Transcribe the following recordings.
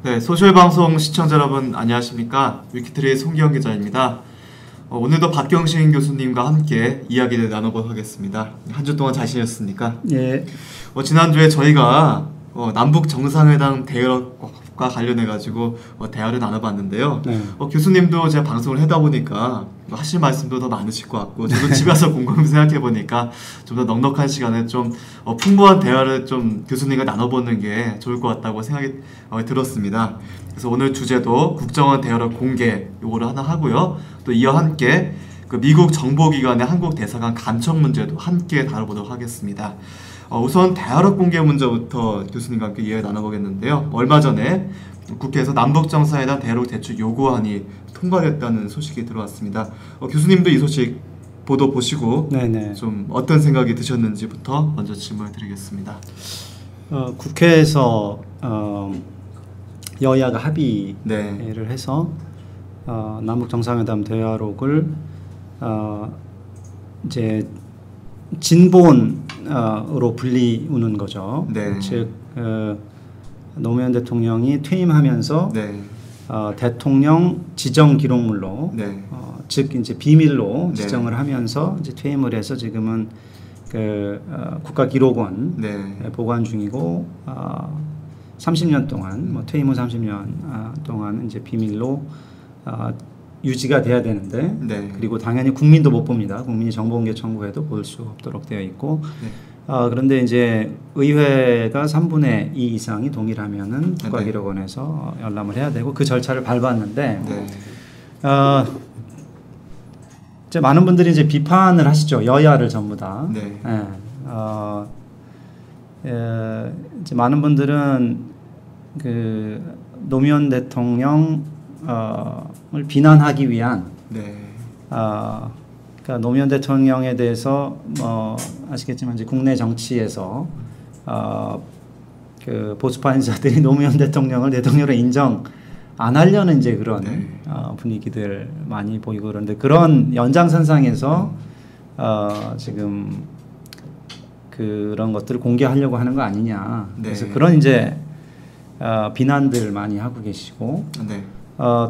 네, 소셜방송 시청자 여러분 안녕하십니까? 위키트리의 송기영 기자입니다. 오늘도 박경신 교수님과 함께 이야기를 나눠보도록 하겠습니다. 한 주 동안 잘 지내셨습니까? 예. 지난주에 저희가 남북 정상회담 대화과 관련해가지고 대화를 나눠봤는데요. 네. 교수님도 제가 방송을 하다 보니까 하실 말씀도 더 많으실 것 같고 저도 집에 와서 곰곰이 생각해보니까 좀 더 넉넉한 시간에 좀 풍부한 대화를 좀 교수님과 나눠보는 게 좋을 것 같다고 생각이 들었습니다. 그래서 오늘 주제도 국정원 대화력 공개 요거를 하나 하고요. 또 이와 함께 그 미국 정보기관의 한국 대사관 간첩 문제도 함께 다뤄보도록 하겠습니다. 우선 대화력 공개 문제부터 교수님과 함께 이야기 나눠보겠는데요. 얼마 전에 국회에서 남북정상회담 대화력 대출 요구안이 통과됐다는 소식이 들어왔습니다. 교수님도 이 소식 보도 보시고 네네. 좀 어떤 생각이 드셨는지부터 먼저 질문을 드리겠습니다. 국회에서 여야가 합의를 네. 해서 남북정상회담 대화록을 이제 진본으로 불리우는 거죠. 네. 즉 노무현 대통령이 퇴임하면서 네. 대통령 지정 기록물로 네. 즉 이제 비밀로 네. 지정을 하면서 이제 퇴임을 해서 지금은 그 국가기록원 네. 보관 중이고 30년 동안 뭐 퇴임 후 30년 동안 이제 비밀로 유지가 돼야 되는데 네. 그리고 당연히 국민도 못 봅니다. 국민이 정보공개 청구해도 볼 수 없도록 되어 있고 네. 그런데 이제 의회가 3분의 2 이상이 동의하면은 국가기록원에서 열람을 해야 되고 그 절차를 밟았는데 네. 이제 많은 분들이 이제 비판을 하시죠. 여야를 전부 다. 네. 이제 많은 분들은 그 노무현 대통령을 비난하기 위한 네. 그러니까 노무현 대통령에 대해서 뭐 아시겠지만 이제 국내 정치에서 그 보수파 인사들이 노무현 대통령을 대통령으로 인정 안 하려는 이제 그런 네. 분위기들 많이 보이고 그런데 그런 연장선상에서 지금 그런 것들을 공개하려고 하는 거 아니냐. 네. 그래서 그런 이제 비난들 많이 하고 계시고 네.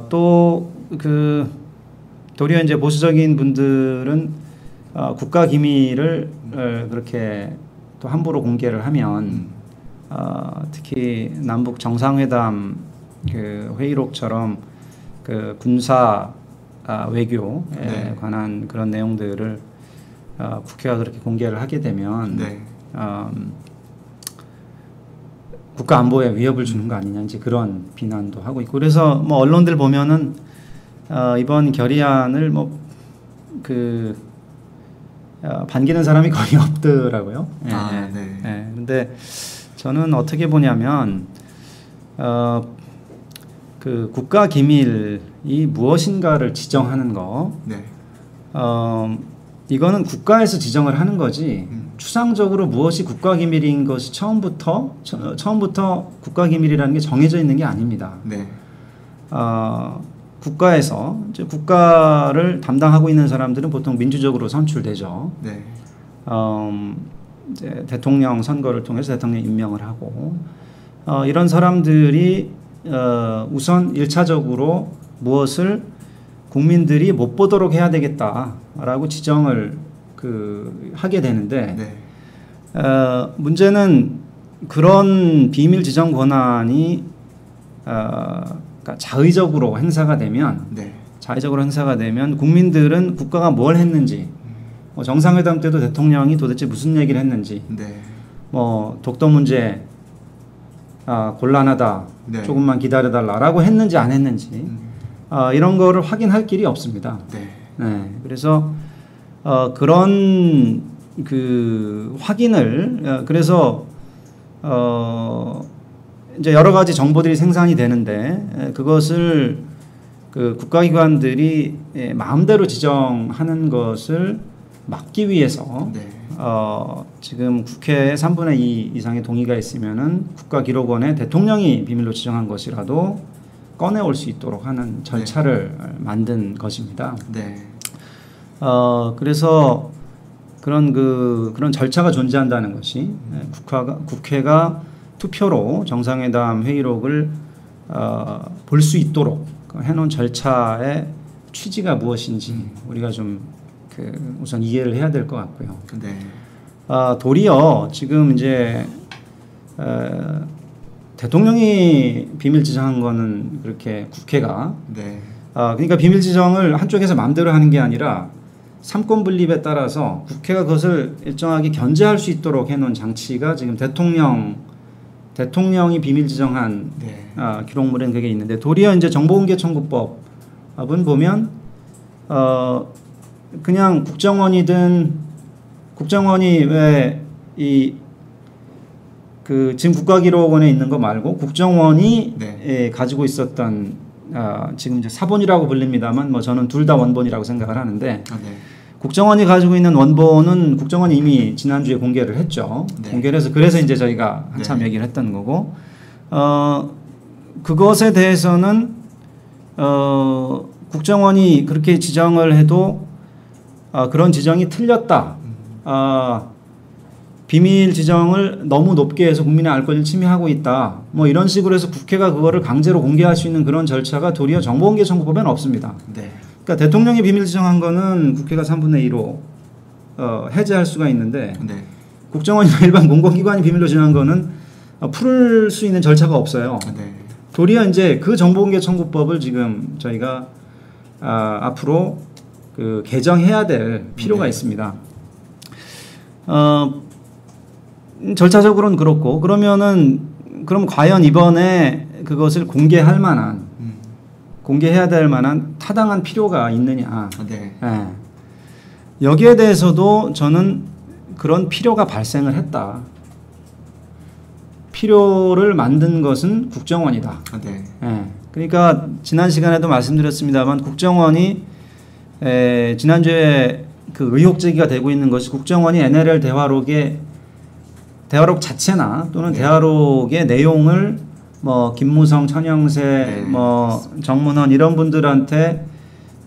또 그 도리어 이제 보수적인 분들은 국가 기밀을 그렇게 또 함부로 공개를 하면 특히 남북 정상회담 그 회의록처럼 그 군사 외교에 네. 관한 그런 내용들을 국회가 그렇게 공개를 하게 되면 네. 국가 안보에 위협을 주는 거 아니냐 이제 그런 비난도 하고 있고 그래서 뭐 언론들 보면은 이번 결의안을 뭐 그 반기는 사람이 거의 없더라고요. 네. 근데 저는 어떻게 보냐면 그 국가 기밀이 무엇인가를 지정하는 거, 네. 이거는 국가에서 지정을 하는 거지. 추상적으로 무엇이 국가 기밀인 것이 처음부터 국가 기밀이라는 게 정해져 있는 게 아닙니다. 네. 국가에서 이제 국가를 담당하고 있는 사람들은 보통 민주적으로 선출되죠. 네. 이제 대통령 선거를 통해서 대통령 임명을 하고 이런 사람들이 우선 1차적으로 무엇을 국민들이 못 보도록 해야 되겠다라고 지정을 하게 되는데 네. 문제는 그런 비밀 지정 권한이 그러니까 자의적으로 행사가 되면 국민들은 국가가 뭘 했는지 뭐 정상회담 때도 대통령이 도대체 무슨 얘기를 했는지 네. 뭐 독도 문제 곤란하다 네. 조금만 기다려달라라고 했는지 안 했는지 이런 거를 확인할 길이 없습니다. 네. 그래서 그런 그 확인을 그래서 이제 여러 가지 정보들이 생산이 되는데 그것을 그 국가기관들이 마음대로 지정하는 것을 막기 위해서 네. 지금 국회에 3분의 2 이상의 동의가 있으면은 국가기록원에 대통령이 비밀로 지정한 것이라도 꺼내올 수 있도록 하는 절차를 만든 것입니다. 네. 그래서 그런 절차가 존재한다는 것이 국회가 투표로 정상회담 회의록을 볼 수 있도록 해놓은 절차의 취지가 무엇인지 우리가 좀 우선 이해를 해야 될 것 같고요. 네. 도리어 지금 이제 대통령이 비밀 지정한 거는 그렇게 국회가 네. 그러니까 비밀 지정을 한쪽에서 마음대로 하는 게 아니라 삼권 분립에 따라서 국회가 그것을 일정하게 견제할 수 있도록 해놓은 장치가 지금 대통령이 비밀 지정한 네. 기록물엔 그게 있는데 도리어 이제 정보공개청구법은 보면 그냥 국정원이 왜 지금 국가기록원에 있는 거 말고 국정원이 네. 가지고 있었던 지금 이제 사본이라고 불립니다만 뭐 저는 둘 다 원본이라고 생각을 하는데 네. 국정원이 가지고 있는 원본은 국정원이 이미 지난주에 공개를 했죠. 네. 공개를 해서 그래서 이제 저희가 한참 네. 얘기를 했던 거고 그것에 대해서는 국정원이 그렇게 지정을 해도 그런 지정이 틀렸다. 비밀 지정을 너무 높게 해서 국민의 알 권리를 침해하고 있다. 뭐 이런 식으로 해서 국회가 그거를 강제로 공개할 수 있는 그런 절차가 도리어 정보공개청구법에는 없습니다. 네. 그러니까 대통령이 비밀 지정한 거는 국회가 3분의 2로 해제할 수가 있는데 네. 국정원이나 일반 공공기관이 비밀로 지정한 거는 풀 수 있는 절차가 없어요. 네. 도리어 이제 그 정보공개청구법을 지금 저희가 앞으로 개정해야 될 필요가 네. 있습니다. 절차적으로는 그렇고 그럼 과연 이번에 그것을 공개해야 될 만한 타당한 필요가 있느냐. 네. 예. 여기에 대해서도 저는 그런 필요가 발생을 했다. 필요를 만든 것은 국정원이다. 네. 예. 그러니까 지난 시간에도 말씀드렸습니다만 국정원이 지난주에 그 의혹 제기가 되고 있는 것이 국정원이 NLL 대화록 자체나 또는 네. 대화록의 내용을 뭐 김무성, 천영세, 네. 뭐 정문원 이런 분들한테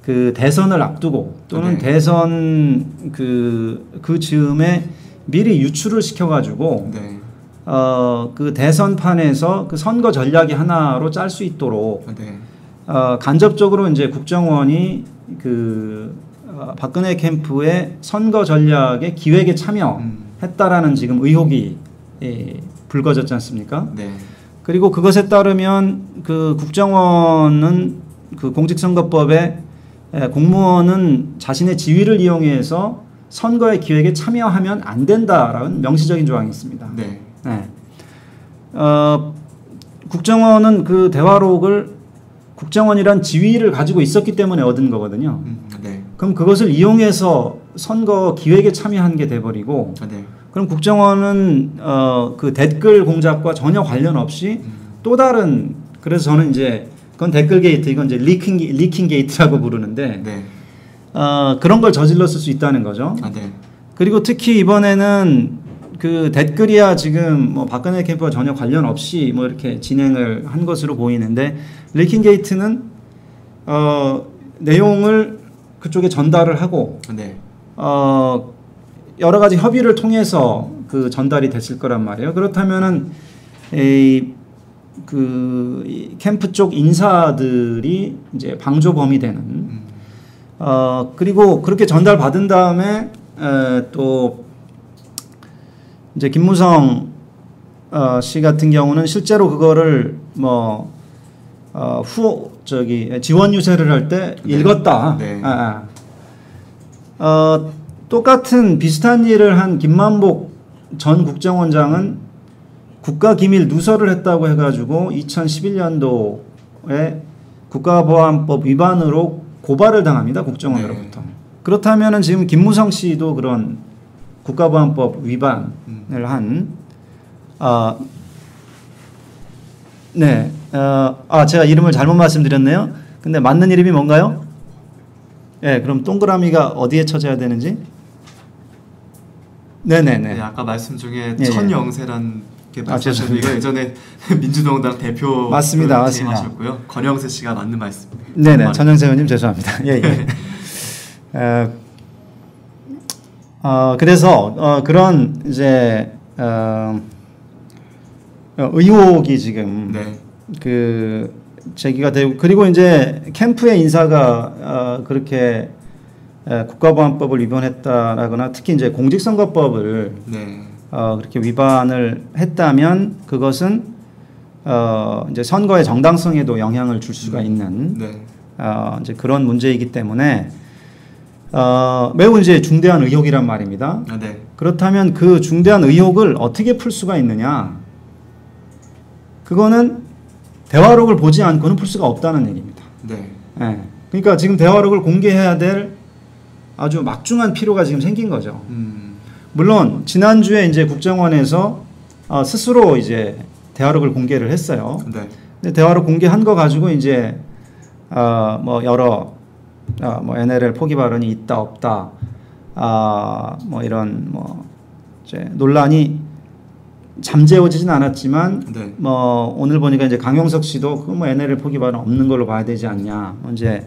그 대선을 앞두고 또는 네. 대선 그 즈음에 미리 유출을 시켜가지고 네. 그 대선판에서 그 선거 전략의 하나로 짤 수 있도록 네. 간접적으로 이제 국정원이 박근혜 캠프의 선거 전략의 기획에 참여했다라는 지금 의혹이 불거졌지 않습니까? 네. 그리고 그것에 따르면 그 국정원은 그 공직선거법에 공무원은 자신의 지위를 이용해서 선거의 기획에 참여하면 안 된다라는 명시적인 조항이 있습니다. 네. 네. 국정원은 그 대화록을 국정원이란 지위를 가지고 있었기 때문에 얻은 거거든요. 네. 그럼 그것을 이용해서 선거 기획에 참여한 게 돼버리고 네. 그럼 국정원은 그 댓글 공작과 전혀 관련 없이 또 다른 그래서 저는 이제 그건 댓글 게이트 이건 이제 리킹 게이트라고 부르는데 네. 그런 걸 저질렀을 수 있다는 거죠. 네. 그리고 특히 이번에는 그 댓글이야 지금 뭐 박근혜 캠프와 전혀 관련 없이 뭐 이렇게 진행을 한 것으로 보이는데 리킹 게이트는 내용을 그쪽에 전달을 하고 네. 여러 가지 협의를 통해서 그 전달이 됐을 거란 말이에요. 그렇다면은 이 캠프 쪽 인사들이 이제 방조범이 되는 그리고 그렇게 전달 받은 다음에 또 이제 김무성 씨 같은 경우는 실제로 그거를 뭐 지원 유세를 할 때 네. 읽었다. 네. 똑같은 비슷한 일을 한 김만복 전 국정원장은 국가기밀 누설을 했다고 해가지고 2011년도에 국가보안법 위반으로 고발을 당합니다. 국정원으로부터. 네. 그렇다면은 지금 김무성 씨도 그런 국가보안법 위반을 한 네. 제가 이름을 잘못 말씀드렸네요. 근데 맞는 이름이 뭔가요? 네, 그럼 동그라미가 어디에 쳐져야 되는지? 네네네. 네, 아까 말씀 중에 예, 천영세란 게 말씀하셨는데 죄송합니다. 이거 예전에 민주노동당 대표 맞습니다. 하셨고요. 권영세 씨가 맞는 말씀. 네네. 천영세 의원님 죄송합니다. 예, 예. 그래서 그런 이제 의혹이 지금 네. 그 제기가 되고 그리고 이제 캠프의 인사가 그렇게 국가보안법을 위반했다라거나 특히 이제 공직선거법을 네. 그렇게 위반을 했다면 그것은 이제 선거의 정당성에도 영향을 줄 수가 있는 네. 이제 그런 문제이기 때문에 매우 이제 중대한 의혹이란 말입니다. 아, 네. 그렇다면 그 중대한 의혹을 어떻게 풀 수가 있느냐? 그거는 대화록을 보지 않고는 풀 수가 없다는 얘기입니다. 네. 예. 그러니까 지금 대화록을 공개해야 될 아주 막중한 필요가 지금 생긴 거죠. 물론 지난주에 이제 국정원에서 스스로 이제 대화록을 공개를 했어요. 네. 근데 대화록 공개한 거 가지고 이제 뭐 여러 뭐 NLL 포기 발언이 있다 없다 뭐 이런 뭐 이제 논란이 잠재워지진 않았지만 네. 뭐 오늘 보니까 이제 강용석 씨도 그 뭐 NLL 포기 발언 없는 걸로 봐야 되지 않냐 이제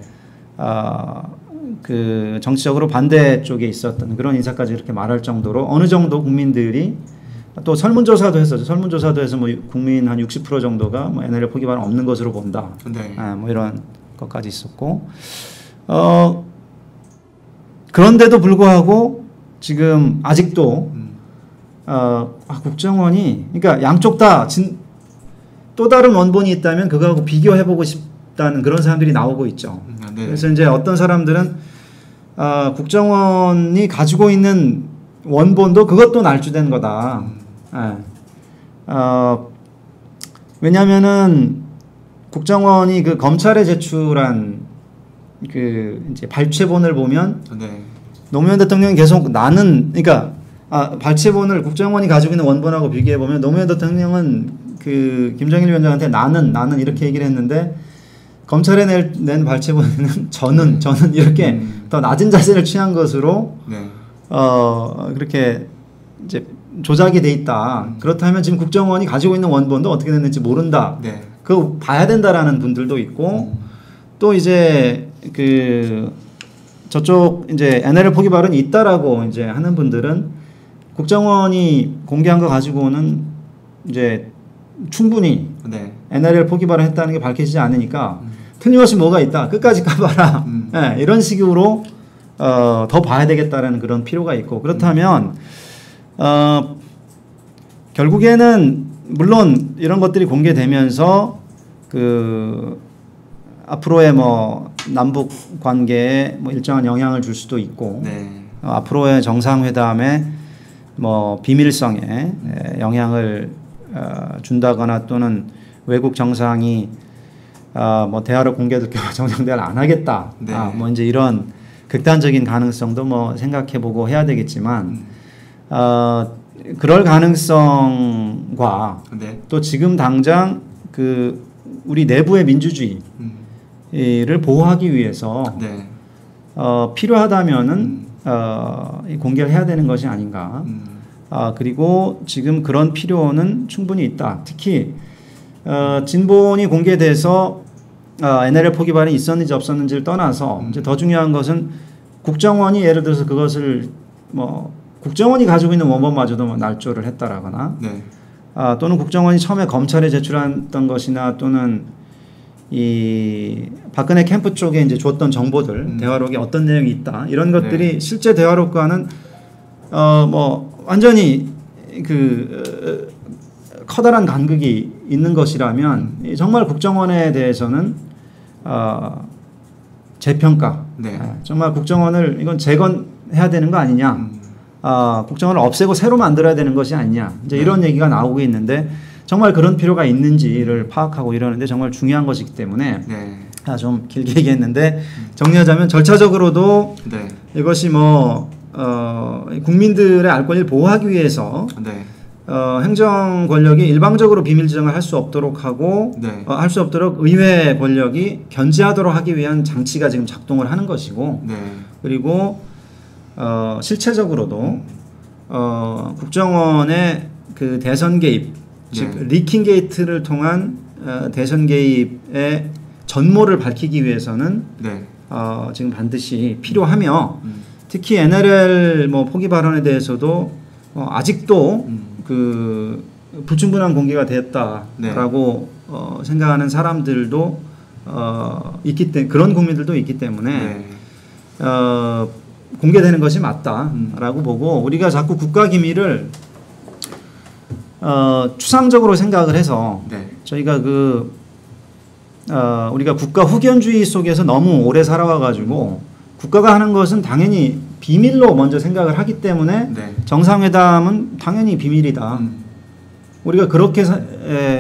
그 정치적으로 반대 쪽에 있었던 그런 인사까지 이렇게 말할 정도로 어느 정도 국민들이 또 설문조사도 했었죠. 설문조사도 해서 뭐 국민 한 60% 정도가 뭐 NLL 포기 발언 없는 것으로 본다. 네. 뭐 이런 것까지 있었고 그런데도 불구하고 지금 아직도 국정원이 그러니까 양쪽 다 또 다른 원본이 있다면 그거하고 비교해보고 싶다는 그런 사람들이 나오고 있죠. 네. 그래서 이제 어떤 사람들은 국정원이 가지고 있는 원본도 그것도 날조된 거다. 왜냐하면은 국정원이 그 검찰에 제출한 그 이제 발췌본을 보면 네. 노무현 대통령이 계속 나는 그러니까 발췌본을 국정원이 가지고 있는 원본하고 비교해 보면 노무현 대통령은 그 김정일 위원장한테 나는 이렇게 얘기를 했는데 검찰에 낸 발췌본에는 저는 이렇게 더 낮은 자세를 취한 것으로 네. 그렇게 이제 조작이 돼 있다. 그렇다면 지금 국정원이 가지고 있는 원본도 어떻게 됐는지 모른다. 네. 그거 봐야 된다라는 분들도 있고 또 이제 그 저쪽 이제 NLL 포기 발언이 있다라고 이제 하는 분들은 국정원이 공개한 거 가지고는 이제 충분히 네. NLL 포기 발언했다는 게 밝혀지지 않으니까 틀림없이 뭐가 있다. 끝까지 까봐라. 네, 이런 식으로 더 봐야 되겠다라는 그런 필요가 있고 그렇다면 결국에는 물론 이런 것들이 공개되면서 그 앞으로의 뭐 남북 관계에 뭐 일정한 영향을 줄 수도 있고 네. 앞으로의 정상회담에 뭐 비밀성에 영향을 준다거나 또는 외국 정상이 뭐 대화를 공개해도 정상 대화를 안 하겠다. 네. 뭐 이제 이런 극단적인 가능성도 뭐 생각해보고 해야 되겠지만 그럴 가능성과 네. 또 지금 당장 그 우리 내부의 민주주의를 보호하기 위해서 네. 필요하다면은 공개를 해야 되는 것이 아닌가. 그리고 지금 그런 필요는 충분히 있다. 특히 진본이 공개돼서 NLL 포기 발언이 있었는지 없었는지를 떠나서 이제 더 중요한 것은 국정원이 예를 들어서 그것을 뭐 국정원이 가지고 있는 원본마저도 뭐 날조를 했다라거나 네. 또는 국정원이 처음에 검찰에 제출했던 것이나 또는 이 박근혜 캠프 쪽에 이제 줬던 정보들 대화록에 어떤 내용이 있다 이런 것들이 네. 실제 대화록과는 뭐 완전히 그 커다란 간극이 있는 것이라면 정말 국정원에 대해서는 재평가 네. 정말 국정원을 이건 재건해야 되는 거 아니냐 국정원을 없애고 새로 만들어야 되는 것이 아니냐 이제 네. 이런 얘기가 나오고 있는데 정말 그런 필요가 있는지를 파악하고 이러는데 정말 중요한 것이기 때문에 네. 좀 길게 얘기했는데 정리하자면 절차적으로도 네. 이것이 뭐 국민들의 알 권리를 보호하기 위해서 네. 행정 권력이 일방적으로 비밀 지정을 할 수 없도록 하고 네. 할 수 없도록 의회 권력이 견제하도록 하기 위한 장치가 지금 작동을 하는 것이고 네. 그리고 실체적으로도 국정원의 그 대선 개입 즉 네. 리킹 게이트를 통한 대선 개입의 전모를 밝히기 위해서는 네. 지금 반드시 필요하며 특히 NLL 뭐 포기 발언에 대해서도 아직도 그 불충분한 공개가 되었다라고 생각하는 사람들도 그런 국민들도 있기 때문에 네. 공개되는 것이 맞다라고 보고 우리가 자꾸 국가 기밀을 추상적으로 생각을 해서 네. 저희가 우리가 국가 후견주의 속에서 너무 오래 살아와가지고 국가가 하는 것은 당연히 비밀로 먼저 생각을 하기 때문에 네. 정상회담은 당연히 비밀이다. 우리가 그렇게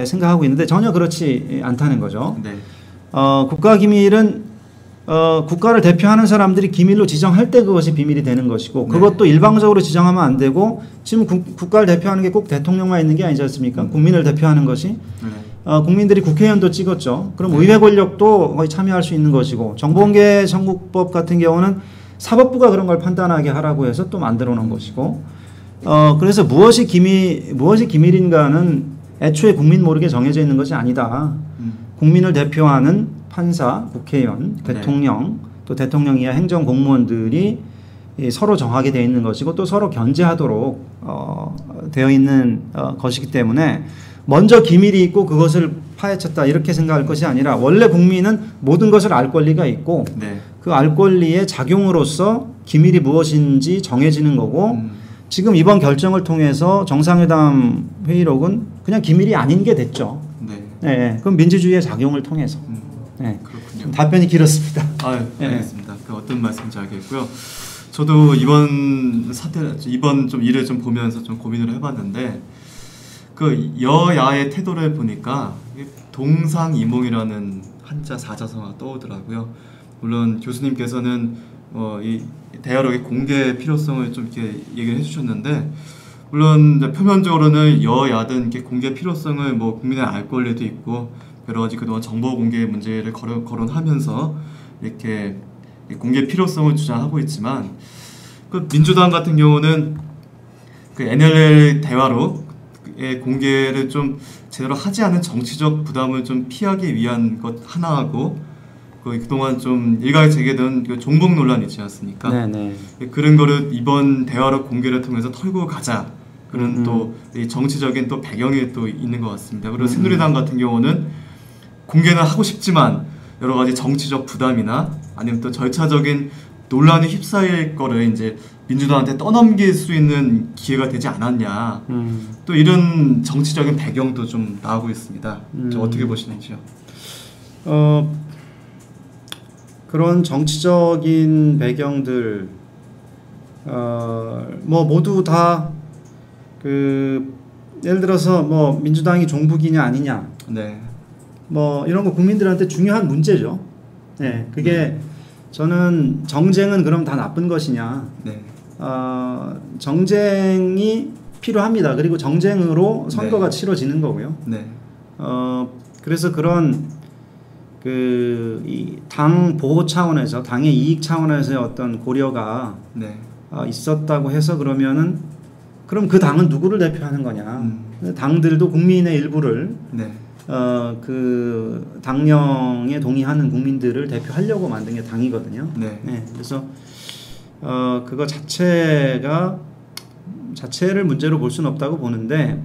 생각하고 있는데 전혀 그렇지 않다는 거죠. 네. 국가 기밀은 국가를 대표하는 사람들이 기밀로 지정할 때 그것이 비밀이 되는 것이고 그것도 일방적으로 지정하면 안 되고 지금 국가를 대표하는 게 꼭 대통령만 있는 게 아니지 않습니까? 국민을 대표하는 것이 국민들이 국회의원도 찍었죠. 그럼 의회 권력도 거의 참여할 수 있는 것이고 정보공개 청구법 같은 경우는 사법부가 그런 걸 판단하게 하라고 해서 또 만들어 놓은 것이고 그래서 무엇이 기밀인가는 애초에 국민 모르게 정해져 있는 것이 아니다. 국민을 대표하는 판사, 국회의원, 대통령, 또 대통령 이하 행정 공무원들이 서로 정하게 되어 있는 것이고 또 서로 견제하도록 되어 있는 것이기 때문에 먼저 기밀이 있고 그것을 파헤쳤다 이렇게 생각할 것이 아니라 원래 국민은 모든 것을 알 권리가 있고 그 알 권리의 작용으로서 기밀이 무엇인지 정해지는 거고 지금 이번 결정을 통해서 정상회담 회의록은 그냥 기밀이 아닌 게 됐죠. 네, 그럼 민주주의의 작용을 통해서. 네. 그렇군요. 답변이 길었습니다. 알겠습니다. 어떤 말씀인지 알겠고요. 저도 이번 좀 일을 좀 보면서 좀 고민을 해봤는데 그 여야의 태도를 보니까 동상이몽이라는 한자 사자성어가 떠오르더라고요. 물론 교수님께서는 이 대화록의 공개 필요성을 좀 이렇게 얘기를 해주셨는데 물론 이제 표면적으로는 여야든 이렇게 공개 필요성을 국민의 알 권리도 있고 여러 가지 그동안 정보 공개 문제를 거론하면서 이렇게 공개 필요성을 주장하고 있지만 그 민주당 같은 경우는 그 NLL 대화록의 공개를 좀 제대로 하지 않은 정치적 부담을 좀 피하기 위한 것 하나하고 그동안 좀 일각에 제기된 그 종북 논란이 있지 않습니까? 네네. 그런 거를 이번 대화록 공개를 통해서 털고 가자. 그런 또 이 정치적인 또 배경이 또 있는 것 같습니다. 그리고 새누리당 같은 경우는 공개는 하고 싶지만 여러 가지 정치적 부담이나 아니면 또 절차적인 논란에 휩싸일 거를 이제 민주당한테 떠넘길 수 있는 기회가 되지 않았냐. 또 이런 정치적인 배경도 좀 나오고 있습니다. 좀 어떻게 보시는지요? 그런 정치적인 배경들 모두 다 예를 들어서 민주당이 종북이냐 아니냐 이런 거 국민들한테 중요한 문제죠. 네, 그게 저는 정쟁은 그럼 다 나쁜 것이냐? 정쟁이 필요합니다. 그리고 정쟁으로 선거가 치러지는 거고요. 그래서 그런 이 당 보호 차원에서 당의 이익 차원에서의 어떤 고려가 있었다고 해서 그럼 그 당은 누구를 대표하는 거냐? 당들도 국민의 일부를 그 당령에 동의하는 국민들을 대표하려고 만든 게 당이거든요. 그래서 그거 자체를 문제로 볼 수는 없다고 보는데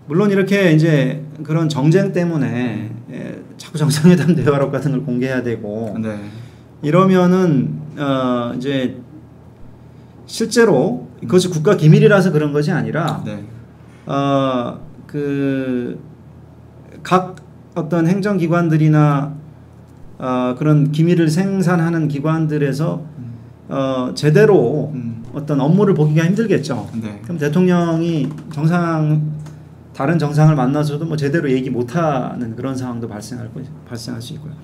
물론 이렇게 이제 그런 정쟁 때문에 자꾸 정상회담 대화록 같은 걸 공개해야 되고 이러면은 이제 실제로 그것이 국가 기밀이라서 그런 것이 아니라 각 어떤 행정기관들이나 그런 기밀을 생산하는 기관들에서 제대로 어떤 업무를 보기가 힘들겠죠. 그럼 대통령이 다른 정상을 만나서도 제대로 얘기 못하는 그런 상황도 발생할 수 있고요.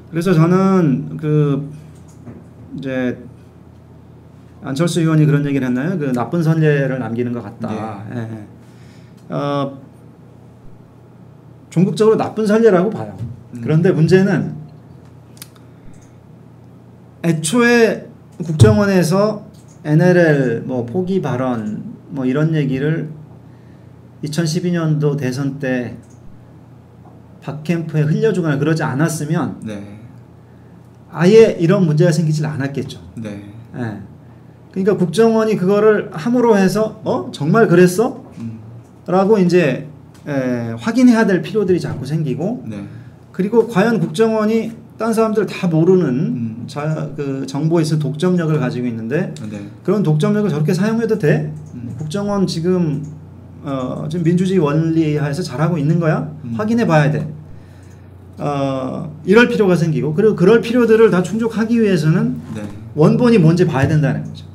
그래서 저는 이제 안철수 의원이 그런 얘기를 했나요? 나쁜 선례를 남기는 것 같다. 종국적으로 나쁜 선례라고 봐요. 그런데 문제는 애초에 국정원에서 NLL 포기 발언 이런 얘기를 2012년도 대선 때 박캠프에 흘려주거나 그러지 않았으면 아예 이런 문제가 생기질 않았겠죠. 그러니까 국정원이 그거를 함으로 해서 정말 그랬어? 라고 이제 확인해야 될 필요들이 자꾸 생기고 네. 그리고 과연 국정원이 딴 사람들 다 모르는 그 정보에서 독점력을 가지고 있는데 네. 그런 독점력을 저렇게 사용해도 돼? 국정원 지금 민주주의 원리하에서 잘하고 있는 거야? 확인해 봐야 돼. 이럴 필요가 생기고 그리고 그럴 필요들을 다 충족하기 위해서는 네. 원본이 뭔지 봐야 된다는 거죠.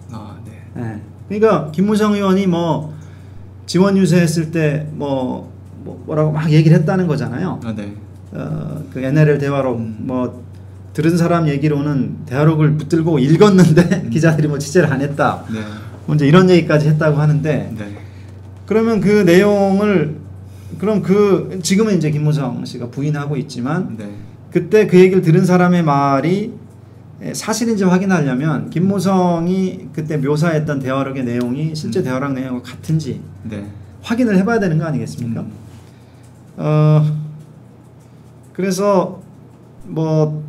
네. 네. 그러니까 김무성 의원이 뭐 지원 유세했을 때 뭐라고 막 얘기를 했다는 거잖아요. 네. 그 NLL 대화록 뭐 들은 사람 얘기로는 대화록을 붙들고 읽었는데 기자들이 뭐 취재를 안 했다. 네. 뭐 이제 이런 얘기까지 했다고 하는데 네. 그러면 그 내용을 그럼 지금은 이제 김무성 씨가 부인하고 있지만 네. 그때 그 얘기를 들은 사람의 말이 사실인지 확인하려면 김무성이 그때 묘사했던 대화록의 내용이 실제 대화록 내용과 같은지 네. 확인을 해봐야 되는 거 아니겠습니까? 그래서 뭐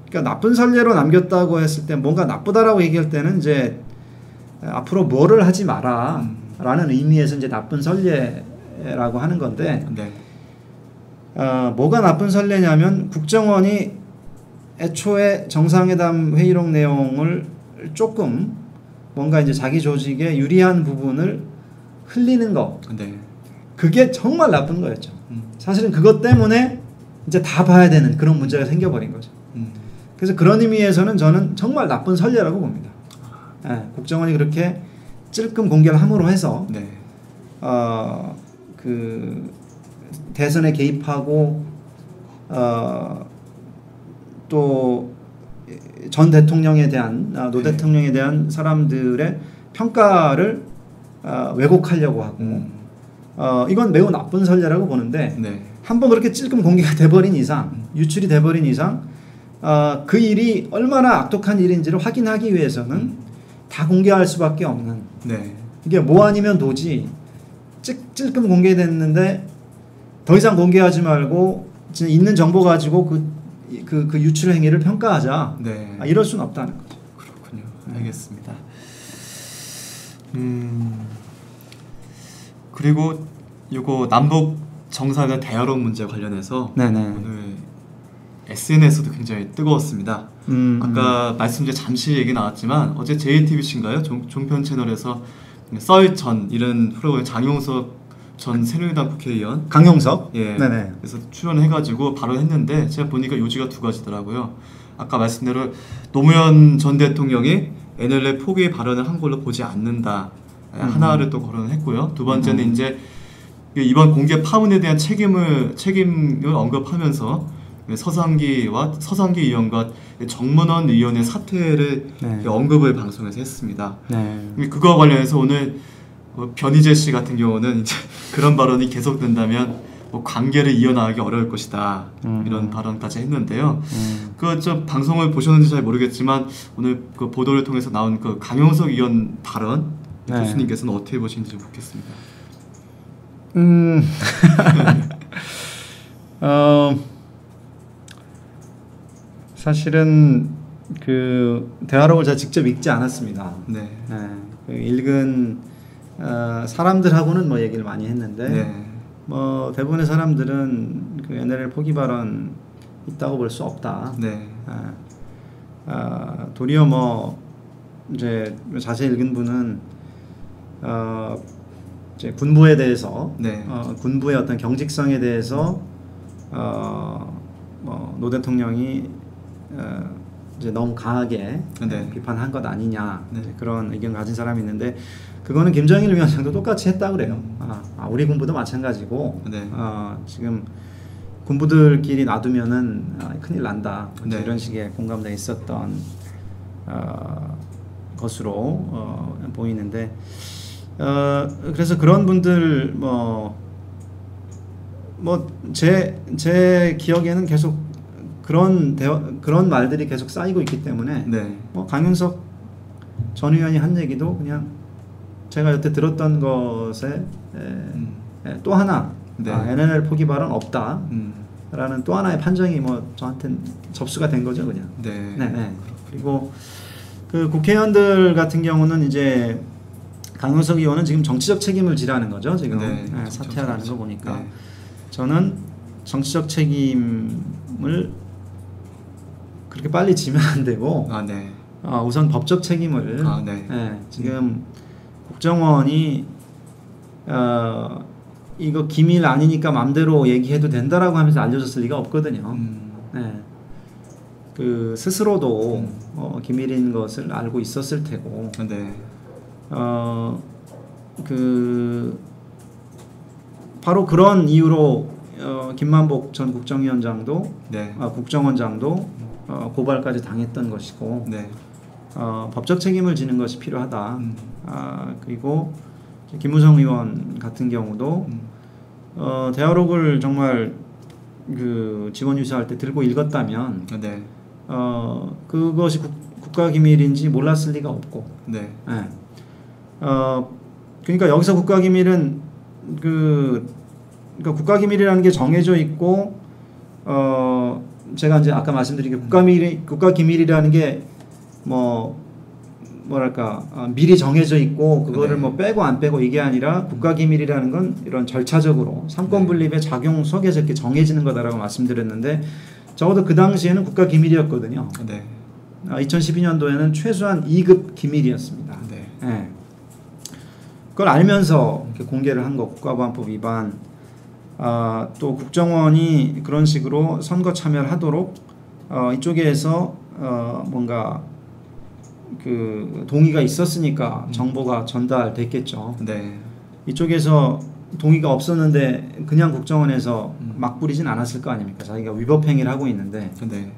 그러니까 나쁜 선례로 남겼다고 했을 때 뭔가 나쁘다라고 얘기할 때는 이제 앞으로 뭐를 하지 마라 라는 의미에서 이제 나쁜 선례라고 하는 건데 네. 뭐가 나쁜 선례냐면 국정원이 애초에 정상회담 회의록 내용을 조금 뭔가 이제 자기 조직에 유리한 부분을 흘리는 거 네. 그게 정말 나쁜 거였죠. 사실은 그것 때문에 이제 다 봐야 되는 그런 문제가 생겨버린 거죠. 그래서 그런 의미에서는 저는 정말 나쁜 선례라고 봅니다. 국정원이 그렇게 찔끔 공개를 함으로 해서 네. 그 대선에 개입하고 또 전 대통령에 대한 노 대통령에 대한 사람들의 평가를 왜곡하려고 하고 이건 매우 나쁜 선례라고 보는데 네. 한번 그렇게 찔끔 공개가 돼버린 이상 유출이 돼버린 이상 그 일이 얼마나 악독한 일인지를 확인하기 위해서는 다 공개할 수밖에 없는 네. 이게 뭐 아니면 도지 찔끔 공개됐는데 더 이상 공개하지 말고 진짜 있는 정보 가지고 그 유출 행위를 평가하자. 네. 이럴 수는 없다는 거죠. 그렇군요. 알겠습니다. 그리고 요거 남북 정상의 대화록 문제 관련해서 네네. 오늘 SNS도 굉장히 뜨거웠습니다. 아까 말씀드린 잠시 얘기 나왔지만 어제 JTBC인가요? 종편 채널에서 썰전 이런 프로그램 장용석 전 새누리당 국회의원 강용석? 예. 네네. 그래서 출연해가지고 바로 했는데 제가 보니까 요지가 두 가지더라고요. 아까 말씀대로 노무현 전 대통령이 NLL 포기 발언을 한 걸로 보지 않는다. 하나를 또 거론을 했고요. 두 번째는 이제 이번 공개 파문에 대한 책임을 언급하면서 서상기 의원과 정문원 의원의 사퇴를 네. 언급을 방송에서 했습니다. 네. 그거와 관련해서 오늘 변희재 씨 같은 경우는 이제 그런 발언이 계속된다면 관계를 이어나가기 어려울 것이다 이런 발언까지 했는데요. 그 저 방송을 보셨는지 잘 모르겠지만 오늘 그 보도를 통해서 나온 그 강용석 의원 발언 네. 교수님께서는 어떻게 보시는지 묻겠습니다. 사실은 그 대화록을 제가 직접 읽지 않았습니다. 네. 그 읽은 사람들하고는 뭐 얘기를 많이 했는데 네. 뭐 대부분의 사람들은 그 NLL 포기 발언 있다고 볼 수 없다. 네. 도리어 뭐 이제 자세히 읽은 분은 이제 군부에 대해서 네. 군부의 어떤 경직성에 대해서 뭐 노 대통령이 이제 너무 강하게 네. 비판한 것 아니냐 네. 그런 의견 가진 사람이 있는데 그거는 김정일 위원장도 똑같이 했다 그래요. 우리 군부도 마찬가지고 네. 지금 군부들끼리 놔두면은 큰일 난다. 네. 이런 식의 공감대가 있었던 것으로 보이는데 그래서 그런 분들 제 기억에는 계속 그런 말들이 계속 쌓이고 있기 때문에 네. 강윤석 전 의원이 한 얘기도 그냥 제가 여태 들었던 것에 또 하나 네. NLL 포기 발언 없다 라는 또 하나의 판정이 저한테는 접수가 된 거죠 그냥. 네. 네. 그리고 그 국회의원들 같은 경우는 이제 강용석 의원은 지금 정치적 책임을 지라는 거죠. 지금 네, 사퇴하라는 거 보니까 네. 저는 정치적 책임을 그렇게 빨리 지면 안 되고 네. 우선 법적 책임을 네. 지금 국정원이 이거 기밀 아니니까 맘대로 얘기해도 된다라고 하면서 알려줬을 리가 없거든요. 네. 그 스스로도 기밀인 것을 알고 있었을 테고 네. 그 바로 그런 이유로 김만복 전 국정위원장도 네. 국정원장도 고발까지 당했던 것이고 네. 법적 책임을 지는 것이 필요하다. 그리고 김무성 의원 같은 경우도 대화록을 정말 그 직원 유사할 때 들고 읽었다면 네. 그것이 국가 기밀인지 몰랐을 리가 없고. 네. 네. 그러니까 여기서 국가 기밀은 그러니까 국가 기밀이라는 게 정해져 있고 제가 이제 아까 말씀드린 게 국가 기밀이라는 게 뭐랄까 미리 정해져 있고 그거를 네. 뭐 빼고 안 빼고 이게 아니라 국가 기밀이라는 건 이런 절차적으로 삼권 분립의 작용 속에서 이렇게 정해지는 거다라고 말씀드렸는데 적어도 그 당시에는 국가 기밀이었거든요. 네. 2012년도에는 최소한 2급 기밀이었습니다. 네. 네. 그걸 알면서 이렇게 공개를 한 거 국가보안법 위반. 또 국정원이 그런 식으로 선거 참여를 하도록 이쪽에서 뭔가 그 동의가 있었으니까 정보가 전달됐겠죠. 네. 이쪽에서 동의가 없었는데 그냥 국정원에서 막 뿌리진 않았을 거 아닙니까? 자기가 위법 행위를 하고 있는데 네.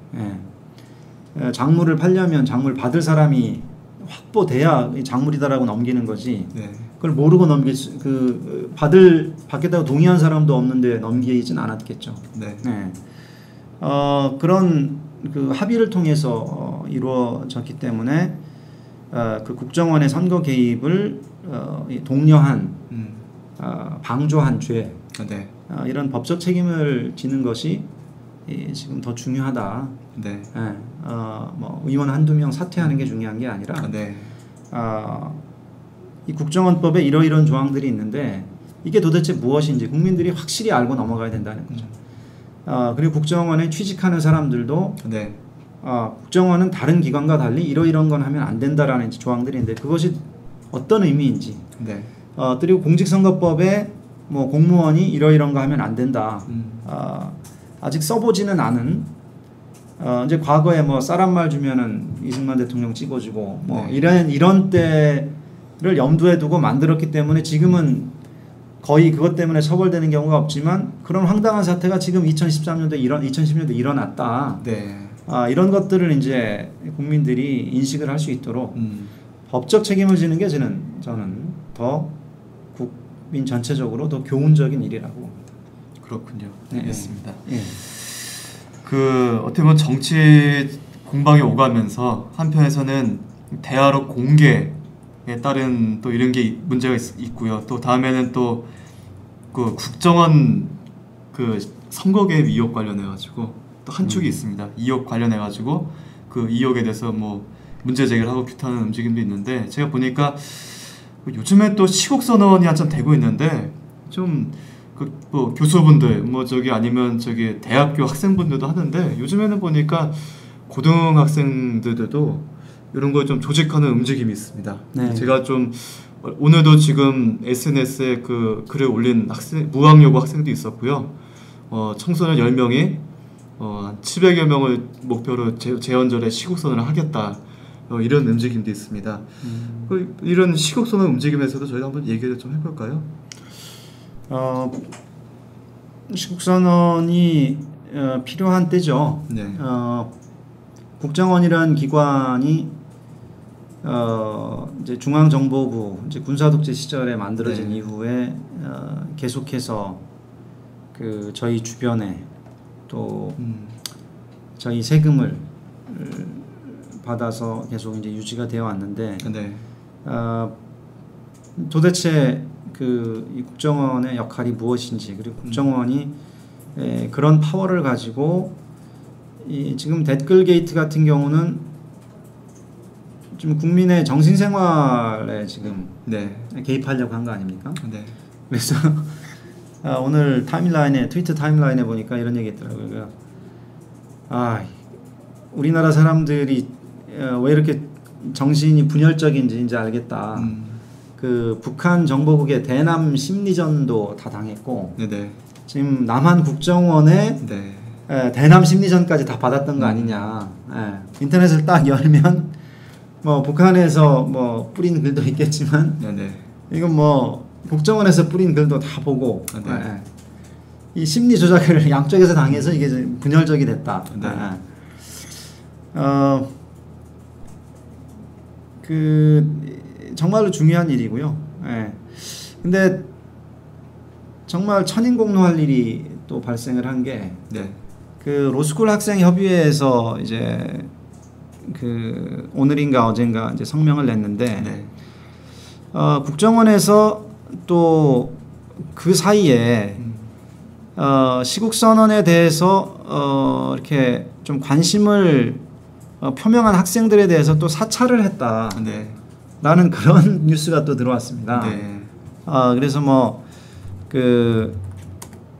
작물을 팔려면 작물 받을 사람이 확보돼야 작물이다라고 넘기는 거지. 네. 그걸 모르고 받겠다고 동의한 사람도 없는데 넘기진 않았겠죠. 네. 네. 그런 그 합의를 통해서 이루어졌기 때문에 그 국정원의 선거 개입을 독려한 방조한 죄 네. 이런 법적 책임을 지는 것이 지금 더 중요하다. 네. 뭐 의원 한두 명 사퇴하는 게 중요한 게 아니라 네. 이 국정원법에 이러이러한 조항들이 있는데 이게 도대체 무엇인지 국민들이 확실히 알고 넘어가야 된다는 거죠. 그리고 국정원에 취직하는 사람들도 네. 국정원은 다른 기관과 달리 이러이러한 건 하면 안 된다라는 조항들이 있는데 그것이 어떤 의미인지 네. 그리고 공직선거법에 뭐 공무원이 이러이러한 거 하면 안 된다. 아직 써보지는 않은 이제 과거에 뭐 쌀한 말 주면은 이승만 대통령 찍어주고 뭐 네. 이런 때를 염두에 두고 만들었기 때문에 지금은 거의 그것 때문에 처벌되는 경우가 없지만 그런 황당한 사태가 지금 2010년대 일어났다. 네. 이런 것들을 이제 국민들이 인식을 할 수 있도록 법적 책임을 지는 게 저는 더 국민 전체적으로 더 교훈적인 일이라고 봅니다. 그렇군요. 네. 알겠습니다. 네. 그 어떻게 보면 정치 공방이 오가면서 한편에서는 대화록 공개에 따른 또 이런 게 문제가 있고요. 또 다음에는 또 그 국정원 그 선거 개입 의혹 관련해 가지고 또 한 축이 있습니다. 의혹 관련해 가지고 그 의혹에 대해서 뭐 문제 제기를 하고 규탄하는 움직임도 있는데 제가 보니까 요즘에 또 시국 선언이 한참 되고 있는데 좀 뭐 교수분들 뭐 아니면 대학교 학생분들도 하는데 요즘에는 보니까 고등학생들도 이런 걸 좀 조직하는 움직임이 있습니다. 네. 제가 좀 오늘도 지금 SNS에 그 글을 올린 무학여고 학생도 있었고요. 청소년 10명이 한 700여 명을 목표로 재헌절에 시국선언을 하겠다. 이런 움직임도 있습니다. 이런 시국선언 움직임에서도 저희가 한번 얘기를 좀 해볼까요? 시국선언이 필요한 때죠. 네. 국정원이라는 기관이 이제 중앙정보부 이제 군사독재 시절에 만들어진 네. 이후에 계속해서 그 저희 주변에 또 저희 세금을 받아서 계속 이제 유지가 되어 왔는데 네. 도대체 이 국정원의 역할이 무엇인지 그리고 국정원이 그런 파워를 가지고 지금 댓글 게이트 같은 경우는 좀 국민의 정신생활에 지금 네. 개입하려고 한 거 아닙니까? 네. 그래서 오늘 타임라인에 트위터 타임라인에 보니까 이런 얘기 있더라고요. 우리나라 사람들이 왜 이렇게 정신이 분열적인지 이제 알겠다. 그 북한 정보국의 대남 심리전도 다 당했고 네네. 지금 남한 국정원의 네. 대남 심리전까지 다 받았던 거 아니냐. 인터넷을 딱 열면 뭐 북한에서 뭐 뿌린 글도 있겠지만 네네. 이건 뭐 국정원에서 뿌린 글도 다 보고 네. 이 심리 조작을 양쪽에서 당해서 이게 분열적이 됐다. 네. 그 정말로 중요한 일이고요. 근데 정말 천인공노할 일이 또 발생을 한 게 네. 그 로스쿨 학생 협의회에서 이제 그 오늘인가 어젠가 이제 성명을 냈는데 네. 국정원에서 또 그 사이에 시국 선언에 대해서 이렇게 좀 관심을 표명한 학생들에 대해서 또 사찰을 했다. 네. 라는 그런 뉴스가 또 들어왔습니다. 네. 그래서 뭐 그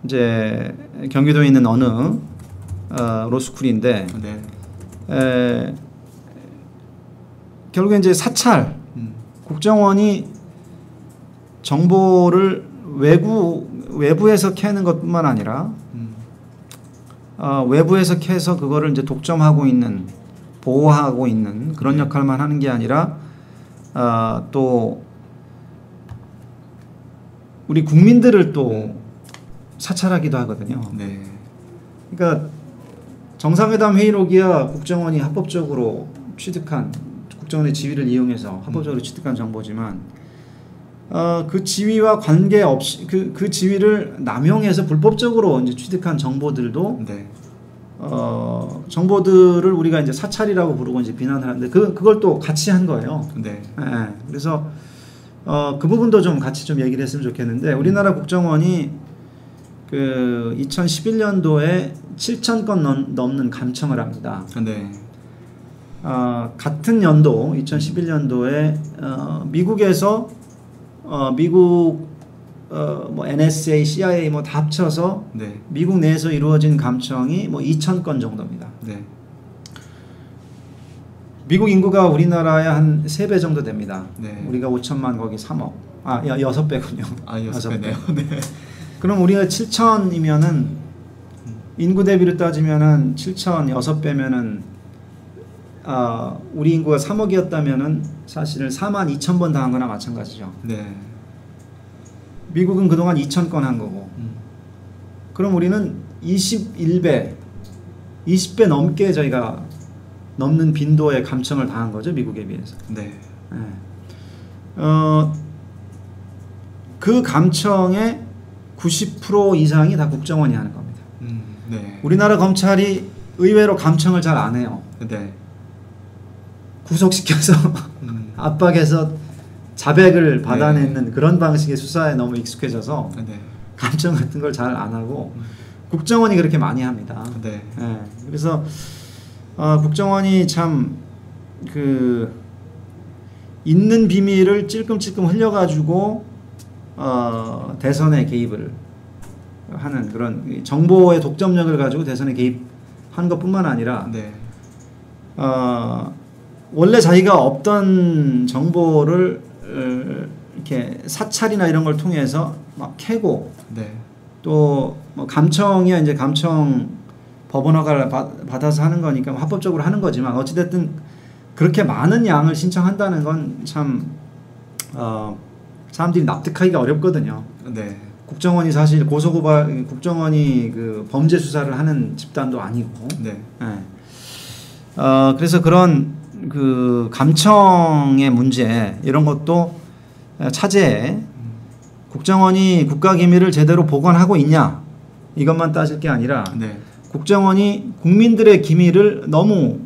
이제 경기도에 있는 어느 로스쿨인데 네. 결국에 이제 사찰 국정원이 정보를 외부에서 캐는 것뿐만 아니라 외부에서 캐서 그거를 이제 독점하고 있는 보호하고 있는 그런 역할만 하는 게 아니라 또 우리 국민들을 또 사찰하기도 하거든요. 네. 그러니까 정상회담 회의록이야 국정원이 합법적으로 취득한 국정원의 지위를 이용해서 합법적으로 취득한 정보지만 그 지위와 관계없이 그 지위를 남용해서 불법적으로 이제 취득한 정보들도 네. 정보들을 우리가 이제 사찰이라고 부르고 이제 비난을 하는데 그걸 또 같이 한 거예요. 네. 그래서 그 부분도 좀 같이 좀 얘기를 했으면 좋겠는데 우리나라 국정원이 그 2011년도에 7,000건 넘는 감청을 합니다. 네. 같은 연도 2011년도에 미국에서 미국 뭐 NSA, CIA 뭐 다 합쳐서 네. 미국 내에서 이루어진 감청이 뭐 2,000건 정도입니다. 네. 미국 인구가 우리나라의 한 3배 정도 됩니다. 네. 우리가 5천만 거기 3억. 6배군요. 6배네요. 네. 그럼 우리가 7천이면은 인구 대비로 따지면은 7천 6배면은 우리 인구가 3억이었다면은 사실은 42,000번 당한 거나 마찬가지죠. 네. 미국은 그동안 2,000건 한 거고. 그럼 우리는 21배, 20배 넘게 저희가 넘는 빈도의 감청을 당한 거죠, 미국에 비해서. 네. 그 감청의 90% 이상이 다 국정원이 하는 겁니다. 네. 우리나라 검찰이 의외로 감청을 잘 안 해요. 네. 구속시켜서 압박해서 자백을 받아내는 네. 그런 방식의 수사에 너무 익숙해져서 네. 감청 같은 걸 잘 안 하고 국정원이 그렇게 많이 합니다. 네. 그래서 국정원이 참 그 있는 비밀을 찔끔찔끔 흘려가지고 대선에 개입을 하는 그런 정보의 독점력을 가지고 대선에 개입한 것뿐만 아니라 네. 원래 자기가 없던 정보를 이렇게 사찰이나 이런 걸 통해서 막 캐고 네. 또 뭐 감청이야 이제 감청 법원 허가를 받아서 하는 거니까 합법적으로 하는 거지만 어찌됐든 그렇게 많은 양을 신청한다는 건 참 사람들이 납득하기가 어렵거든요. 네. 국정원이 사실 고소고발 국정원이 그 범죄 수사를 하는 집단도 아니고. 네. 그래서 그런 그 감청의 문제 이런 것도 차제에 국정원이 국가기밀을 제대로 보관하고 있냐 이것만 따질 게 아니라 네. 국정원이 국민들의 비밀을 너무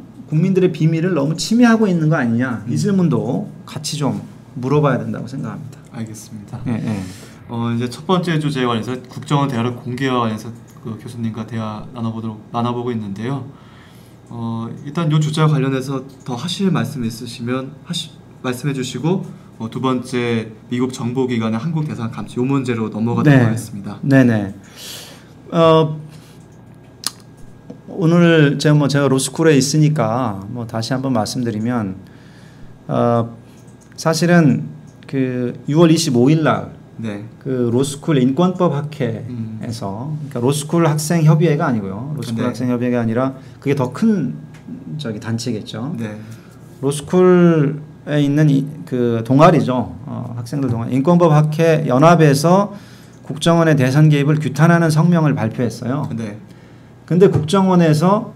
침해하고 있는 거 아니냐 이 질문도 같이 좀 물어봐야 된다고 생각합니다. 알겠습니다. 네. 이제 첫 번째 주제에 관해서 국정원 대화를 공개와 관해서 그 교수님과 대화 나눠보고 있는데요. 일단 이 주제와 관련해서 더 하실 말씀 있으시면 말씀해 주시고 두 번째 미국 정보기관의 한국 대상 감시 이 문제로 넘어가도록 하겠습니다. 네네. 오늘 제가 로스쿨에 있으니까 다시 한번 말씀드리면 사실은 그 6월 25일 날 그 로스쿨 인권법 학회에서 그러니까 로스쿨 학생 협의회가 아니고요. 로스쿨 학생 협의회가 아니라 그게 더 큰 단체겠죠. 로스쿨에 있는 그 동아리죠. 학생들 동아리 인권법 학회 연합에서 국정원의 대선 개입을 규탄하는 성명을 발표했어요. 근데 국정원에서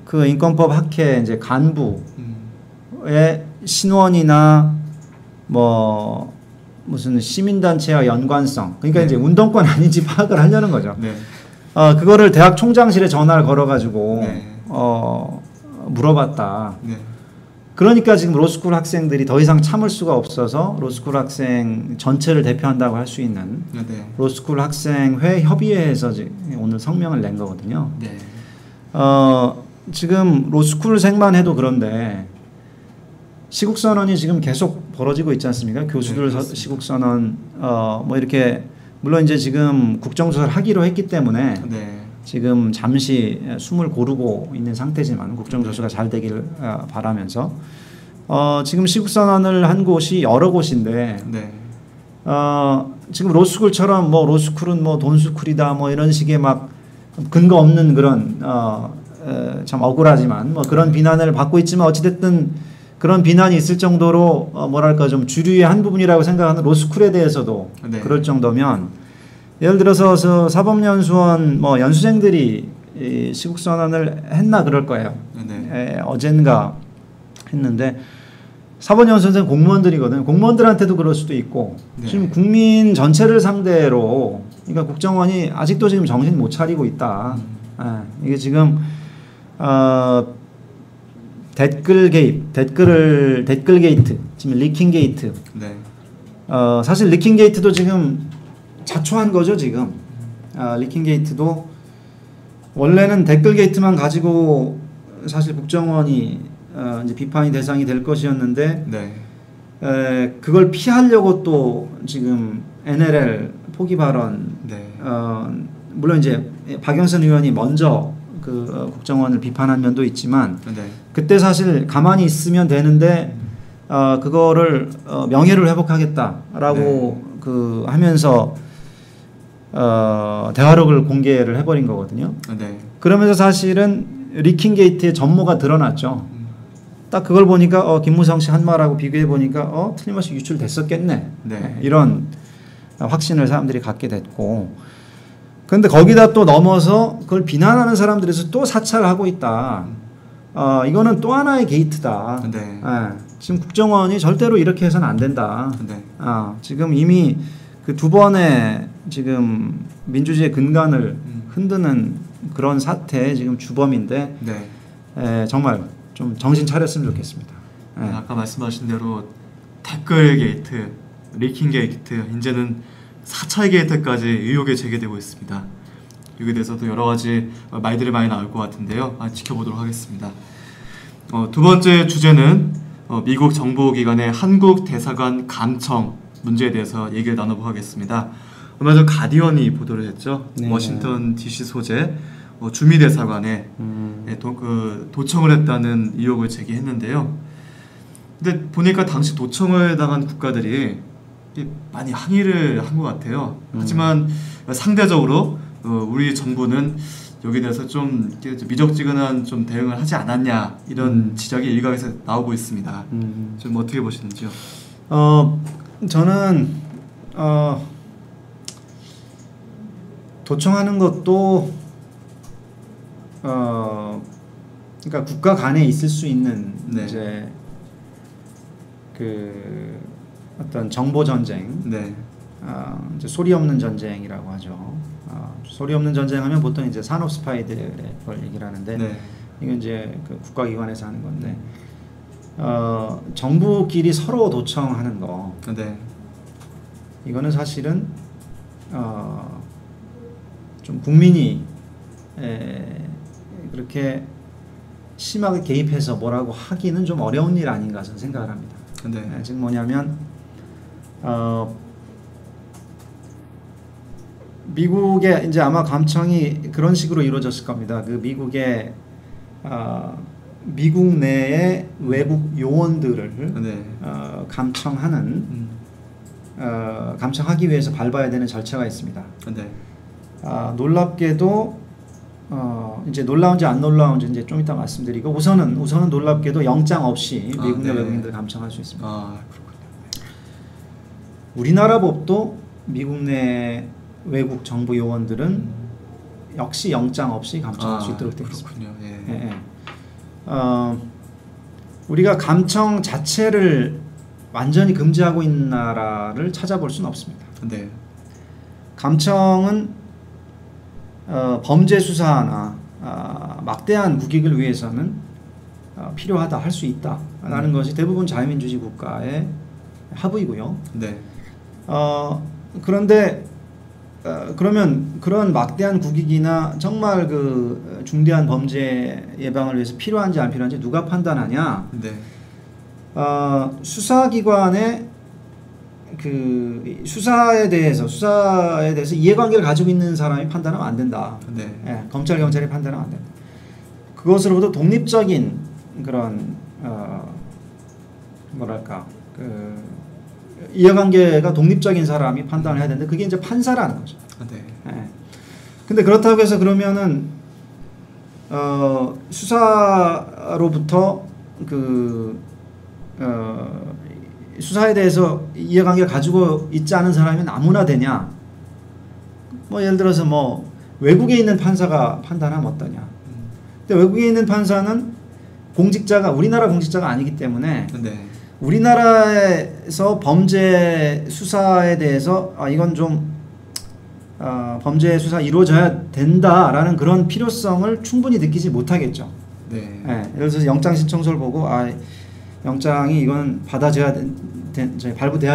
그 인권법 학회 이제 간부의 신원이나 무슨 시민단체와 연관성, 그러니까 이제 운동권 아닌지 파악을 하려는 거죠. 그거를 대학 총장실에 전화를 걸어가지고 물어봤다. 그러니까 지금 로스쿨 학생들이 더 이상 참을 수가 없어서 로스쿨 학생 전체를 대표한다고 할 수 있는 로스쿨 학생회 협의회에서 오늘 성명을 낸 거거든요. 지금 로스쿨생만 해도 그런데 시국선언이 지금 계속 벌어지고 있지 않습니까? 교수들 시국선언 이렇게 물론 이제 지금 국정조사를 하기로 했기 때문에 지금 잠시 숨을 고르고 있는 상태지만 국정조사가 잘 되길 바라면서 지금 시국선언을 한 곳이 여러 곳인데 지금 로스쿨처럼 로스쿨은 돈스쿨이다 이런 식의 막 근거 없는 그런 참 억울하지만 그런 비난을 받고 있지만 어찌됐든 그런 비난이 있을 정도로 뭐랄까 좀 주류의 한 부분이라고 생각하는 로스쿨에 대해서도 그럴 정도면 예를 들어서 사법연수원 연수생들이 시국선언을 했나 그럴 거예요. 어젠가 했는데 사법연수원생 공무원들이거든요. 공무원들한테도 그럴 수도 있고 지금 국민 전체를 상대로 그러니까 국정원이 아직도 지금 정신 못 차리고 있다. 이게 지금 댓글 개입, 댓글 게이트, 지금 리킹 게이트. 사실 리킹 게이트도 지금 자초한 거죠 지금. 리킹 게이트도 원래는 댓글 게이트만 가지고 사실 국정원이 이제 비판이 대상이 될 것이었는데 그걸 피하려고 또 지금 NLL 포기 발언. 물론 이제 박영선 의원이 먼저 그 국정원을 비판한 면도 있지만 그때 사실 가만히 있으면 되는데 그거를 명예를 회복하겠다라고 그 하면서 대화록을 공개를 해버린 거거든요. 그러면서 사실은 리킹 게이트의 전모가 드러났죠. 딱 그걸 보니까 김무성 씨 한 말하고 비교해 보니까 틀림없이 유출됐었겠네. 이런 확신을 사람들이 갖게 됐고. 근데 거기다 또 넘어서 그걸 비난하는 사람들에서 또 사찰하고 있다. 이거는 또 하나의 게이트다. 지금 국정원이 절대로 이렇게 해서는 안 된다. 지금 이미 그 두 번의 지금 민주주의의 근간을 흔드는 그런 사태의 지금 주범인데 정말 좀 정신 차렸으면 좋겠습니다. 아까 말씀하신 대로 댓글 게이트, 리킹 게이트, 이제는 4차 게이트까지 의혹이 제기되고 있습니다. 여기에 대해서도 여러 가지 말들이 많이 나올 것 같은데요. 지켜보도록 하겠습니다. 두 번째 주제는 미국 정보기관의 한국 대사관 감청 문제에 대해서 얘기를 나눠보도록 하겠습니다. 얼마 전 가디언이 보도를 했죠. 워싱턴 DC 소재 주미대사관에 도청을 했다는 의혹을 제기했는데요. 근데 보니까 당시 도청을 당한 국가들이 많이 항의를 한 것 같아요. 하지만 상대적으로 우리 정부는 여기에 대해서 좀 미적지근한 좀 대응을 하지 않았냐 이런 지적이 일각에서 나오고 있습니다. 좀 어떻게 보시는지요? 저는 도청하는 것도 그러니까 국가 간에 있을 수 있는 이제 그 어떤 정보 전쟁, 이제 소리 없는 전쟁이라고 하죠. 소리 없는 전쟁하면 보통 이제 산업 스파이들의 걸 얘기를 하는데 이건 이제 그 국가기관에서 하는 건데 정부끼리 서로 도청하는 거. 이거는 사실은 좀 국민이 그렇게 심하게 개입해서 뭐라고 하기는 좀 어려운 일 아닌가 저는 생각을 합니다. 네. 즉 뭐냐면 미국의 이제 아마 감청이 그런 식으로 이루어졌을 겁니다. 그 미국의 미국 내의 외국 요원들을 네. 감청하는 감청하기 위해서 밟아야 되는 절차가 있습니다. 네. 놀랍게도 이제 놀라운지 안 놀라운지 이제 좀 이따 말씀드리고 우선은 놀랍게도 영장 없이 미국 내 네. 외국인들 감청할 수 있습니다. 그렇군요. 우리나라 법도 미국 내 외국 정부 요원들은 역시 영장 없이 감청할 수 있도록 되어 있습니다. 그렇군요. 예. 예, 예. 우리가 감청 자체를 완전히 금지하고 있는 나라를 찾아볼 수는 없습니다. 네. 감청은 범죄 수사나 막대한 국익을 위해서는 필요하다 할 수 있다라는 것이 대부분 자유민주주의 국가의 하부이고요. 네. 그런데 그러면 그런 막대한 국익이나 정말 그 중대한 범죄 예방을 위해서 필요한지 안 필요한지 누가 판단하냐? 네. 수사기관의 그 수사에 대해서 이해관계를 가지고 있는 사람이 판단하면 안 된다. 네. 예, 검찰 경찰이 판단하면 안 된다. 그것으로부터 독립적인 그런 뭐랄까 그 이해관계가 독립적인 사람이 판단을 해야 되는데 그게 이제 판사라는 거죠. 네. 예. 근데 그렇다고 해서 그러면은 수사로부터 그 수사에 대해서 이해관계를 가지고 있지 않은 사람이 아무나 되냐? 뭐 예를 들어서 뭐 외국에 있는 판사가 판단하면 어떠냐? 근데 외국에 있는 판사는 우리나라 공직자가 아니기 때문에 네. 우리나라에서 범죄 수사에 대해서 이건 좀 범죄 수사 이루어져야 된다라는 그런 필요성을 충분히 느끼지 못하겠죠. 네. 예, 예를 들어서 영장 신청서를 보고 영장이 이건 발부돼야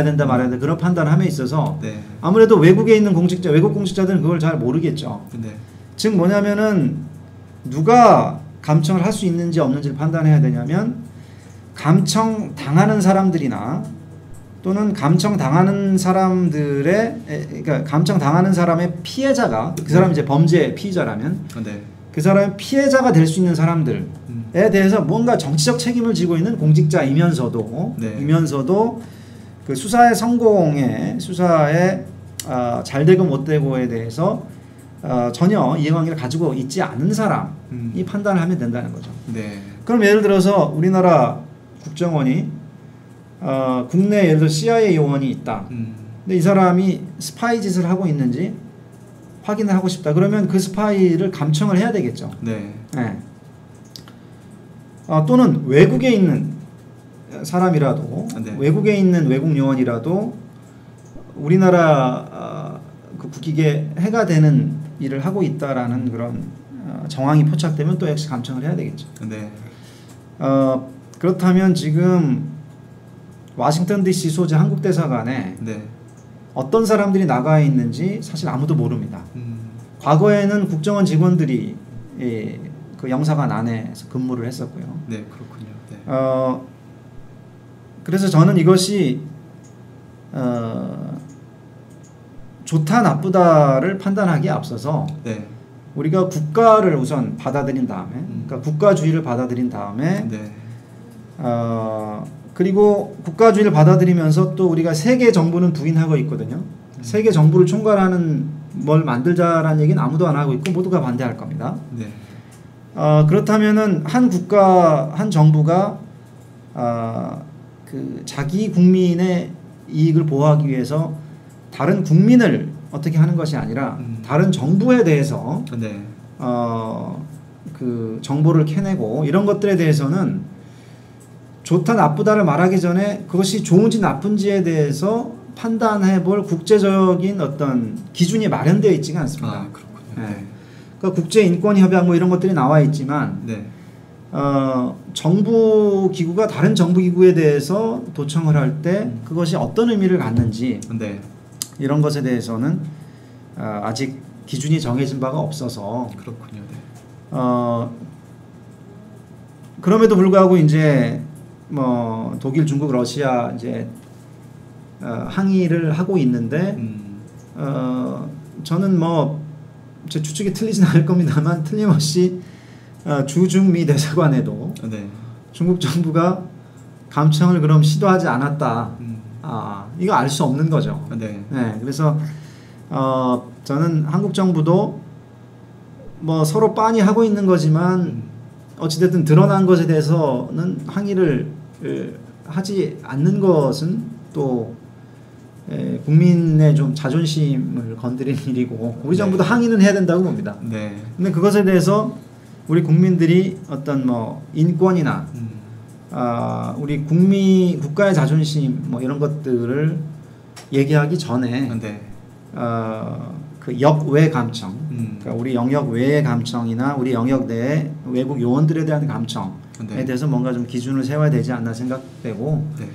된다 말해야 된다 그런 판단함에 있어서 네. 아무래도 외국에 있는 외국 공직자들은 그걸 잘 모르겠죠. 네. 즉 뭐냐면은 누가 감청을 할 수 있는지 없는지를 판단해야 되냐면 감청 당하는 사람들이나 또는 감청 당하는 사람들의 그러니까 감청 당하는 사람의 피해자가 그 사람이 이제 범죄 피의자라면 네. 그 사람의 피해자가 될 수 있는 사람들에 대해서 뭔가 정치적 책임을 지고 있는 공직자이면서도 그 수사의 잘 되고 못 되고에 대해서 전혀 이해관계를 가지고 있지 않은 사람이 판단을 하면 된다는 거죠. 네. 그럼 예를 들어서 우리나라 국정원이 국내 예를 들어 CIA 요원이 있다. 근데 이 사람이 스파이 짓을 하고 있는지 확인을 하고 싶다. 그러면 그 스파이를 감청을 해야 되겠죠. 네. 네. 또는 외국에 있는 사람이라도 네. 외국에 있는 외국 요원이라도 우리나라 그 국익에 해가 되는 일을 하고 있다라는 그런 정황이 포착되면 또 역시 감청을 해야 되겠죠. 네. 그렇다면 지금 워싱턴 DC 소재 한국 대사관에 네. 어떤 사람들이 나가 있는지 사실 아무도 모릅니다. 과거에는 국정원 직원들이 그 영사관 안에서 근무를 했었고요. 네, 그렇군요. 네. 그래서 저는 이것이 좋다 나쁘다를 판단하기에 앞서서 네. 우리가 국가를 우선 받아들인 다음에 그러니까 국가주의를 받아들인 다음에 네. 그리고 국가주의를 받아들이면서 또 우리가 세계 정부는 부인하고 있거든요. 세계 정부를 총괄하는 뭘 만들자라는 얘기는 아무도 안 하고 있고 모두가 반대할 겁니다. 네. 그렇다면은 한 국가, 한 정부가 그 자기 국민의 이익을 보호하기 위해서 다른 국민을 어떻게 하는 것이 아니라 다른 정부에 대해서 네. 그 정보를 캐내고 이런 것들에 대해서는 좋다 나쁘다를 말하기 전에 그것이 좋은지 나쁜지에 대해서 판단해볼 국제적인 어떤 기준이 마련되어 있지가 않습니다. 그렇군요. 네. 그러니까 국제인권협약 뭐 이런 것들이 나와 있지만 네. 정부 기구가 다른 정부 기구에 대해서 도청을 할 때 그것이 어떤 의미를 갖는지 네. 이런 것에 대해서는 아직 기준이 정해진 바가 없어서 그렇군요. 네. 그럼에도 불구하고 이제 뭐 독일, 중국, 러시아 이제 항의를 하고 있는데 저는 뭐 제 추측이 틀리진 않을 겁니다만 틀림없이 주중미 대사관에도 네. 중국 정부가 감청을 그럼 시도하지 않았다. 이거 알 수 없는 거죠. 네. 네, 그래서 저는 한국 정부도 뭐 서로 빤히 하고 있는 거지만 어찌됐든 드러난 것에 대해서는 항의를 하지 않는 것은 또 국민의 좀 자존심을 건드린 일이고 우리 정부도 항의는 해야 된다고 봅니다. 네. 근데 그것에 대해서 우리 국민들이 어떤 뭐 인권이나 우리 국가의 자존심 뭐 이런 것들을 얘기하기 전에 네. 그 역외 감청, 그러니까 우리 영역 외의 감청이나 우리 영역 내의 외국 요원들에 대한 감청에 네. 대해서 뭔가 좀 기준을 세워야 되지 않나 생각되고, 네.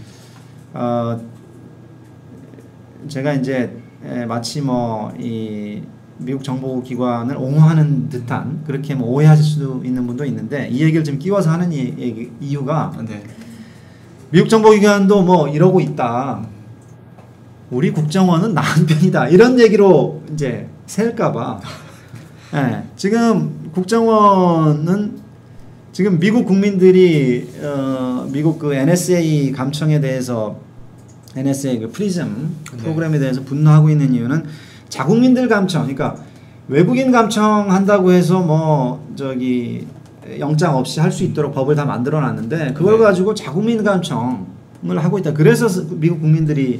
제가 이제 마치 뭐 이 미국 정보기관을 옹호하는 듯한 그렇게 뭐 오해하실 수도 있는 분도 있는데 이 얘기를 좀 끼워서 하는 이유가 네. 미국 정보기관도 뭐 이러고 있다. 우리 국정원은 나은 편이다. 이런 얘기로 이제 셀까봐. 네, 지금 국정원은 지금 미국 국민들이 미국 그 NSA 감청에 대해서 NSA 그 프리즘 프로그램에 대해서 분노하고 있는 이유는 자국민들 감청, 그러니까 외국인 감청한다고 해서 뭐 저기 영장 없이 할 수 있도록 법을 다 만들어놨는데 그걸 가지고 자국민 감청을 하고 있다. 그래서 미국 국민들이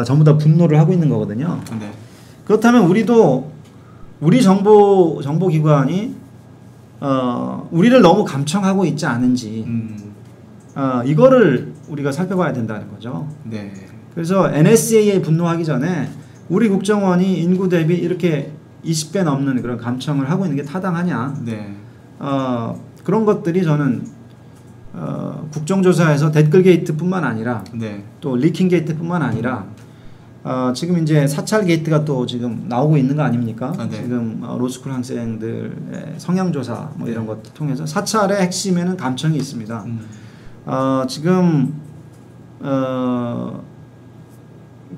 전부 다 분노를 하고 있는 거거든요. 네. 그렇다면 우리도 우리 정보기관이 우리를 너무 감청하고 있지 않은지 이거를 우리가 살펴봐야 된다는 거죠. 네. 그래서 NSA에 분노하기 전에 우리 국정원이 인구 대비 이렇게 20배 넘는 그런 감청을 하고 있는 게 타당하냐? 네. 그런 것들이 저는 국정조사에서 댓글 게이트뿐만 아니라 네. 또 리킹 게이트뿐만 아니라 지금 이제 사찰 게이트가 또 지금 나오고 있는 거 아닙니까? 네. 지금 로스쿨 학생들의 성향조사 뭐 이런 것 통해서 사찰의 핵심에는 감청이 있습니다. 지금